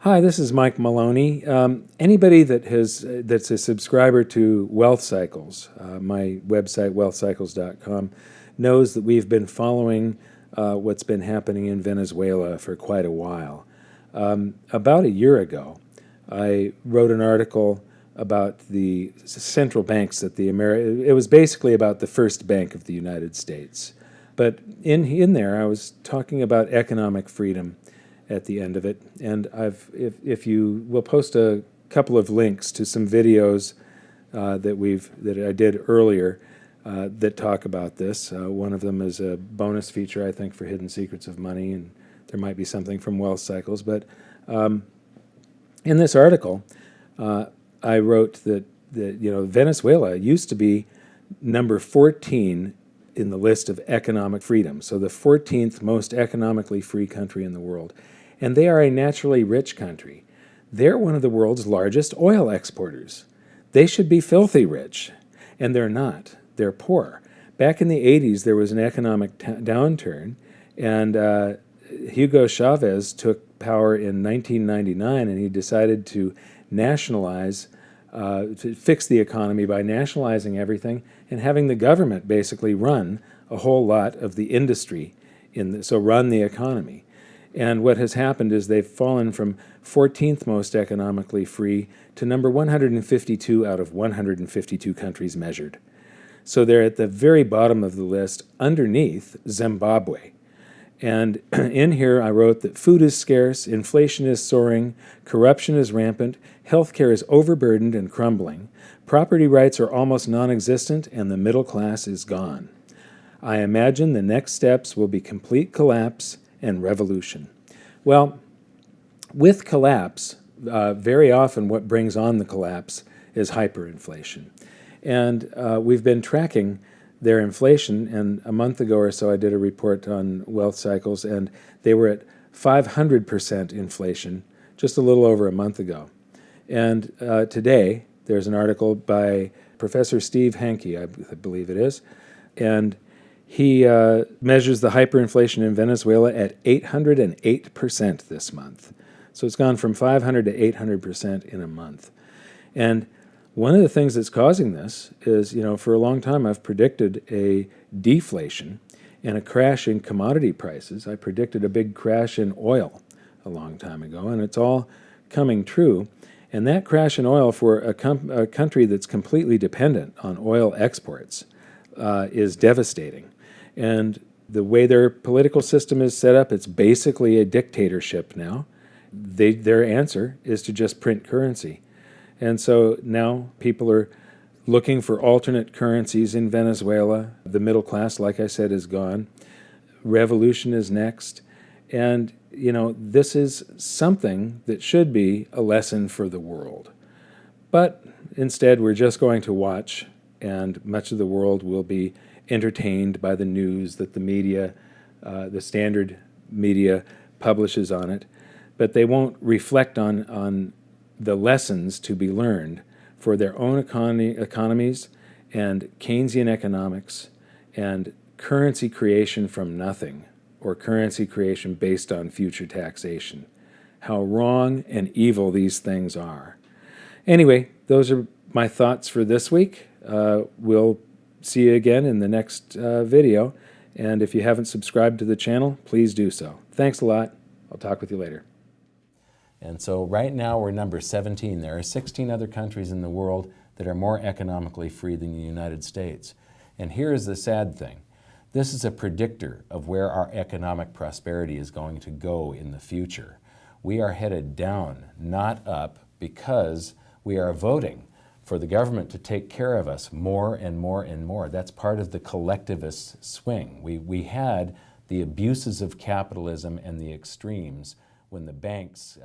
Hi, this is Mike Maloney. Anybody that's a subscriber to Wealth Cycles, my website wealthcycles.com, knows that we've been following what's been happening in Venezuela for quite a while. About a year ago, I wrote an article about the central banks that it was basically about the first bank of the United States. But in there, I was talking about economic freedom at the end of it, and if you will post a couple of links to some videos that I did earlier that talk about this. One of them is a bonus feature, I think, for Hidden Secrets of Money, and there might be something from Wealth Cycles. But in this article, I wrote that Venezuela used to be number 14 in the list of economic freedom, so the 14th most economically free country in the world. And they are a naturally rich country. They're one of the world's largest oil exporters. They should be filthy rich, and they're not. They're poor. Back in the 80s, there was an economic downturn, and Hugo Chavez took power in 1999, and he decided to nationalize, to fix the economy by nationalizing everything and having the government basically run a whole lot of the industry, so run the economy. And what has happened is they've fallen from 14th most economically free to number 152 out of 152 countries measured. So they're at the very bottom of the list, underneath Zimbabwe. And in here I wrote that food is scarce, inflation is soaring, corruption is rampant, healthcare is overburdened and crumbling, property rights are almost non-existent, and the middle class is gone. I imagine the next steps will be complete collapse and revolution. Well, with collapse, very often what brings on the collapse is hyperinflation. And we've been tracking their inflation, and a month ago or so I did a report on Wealth Cycles, and they were at 500% inflation just a little over a month ago. And today there's an article by Professor Steve Hanke, I believe it is, and he measures the hyperinflation in Venezuela at 808% this month. So it's gone from 500 to 800% in a month. And one of the things that's causing this is, for a long time I've predicted a deflation and a crash in commodity prices. I predicted a big crash in oil a long time ago, and it's all coming true. And that crash in oil for a country that's completely dependent on oil exports is devastating. And the way their political system is set up, it's basically a dictatorship now. Their answer is to just print currency. And so now people are looking for alternate currencies in Venezuela. The middle class, like I said, is gone. Revolution is next. And, this is something that should be a lesson for the world. But instead, we're just going to watch, and much of the world will be entertained by the news that the media, the standard media, publishes on it, but they won't reflect on the lessons to be learned for their own economies and Keynesian economics and currency creation from nothing, or currency creation based on future taxation. How wrong and evil these things are. Anyway, those are my thoughts for this week. We'll see you again in the next video, and if you haven't subscribed to the channel, please do so. Thanks a lot. I'll talk with you later. And so right now we're number 17. There are 16 other countries in the world that are more economically free than the United States. And here is the sad thing. This is a predictor of where our economic prosperity is going to go in the future. We are headed down, not up, because we are voting for the government to take care of us more and more and more. That's part of the collectivist swing. We had the abuses of capitalism and the extremes when the banks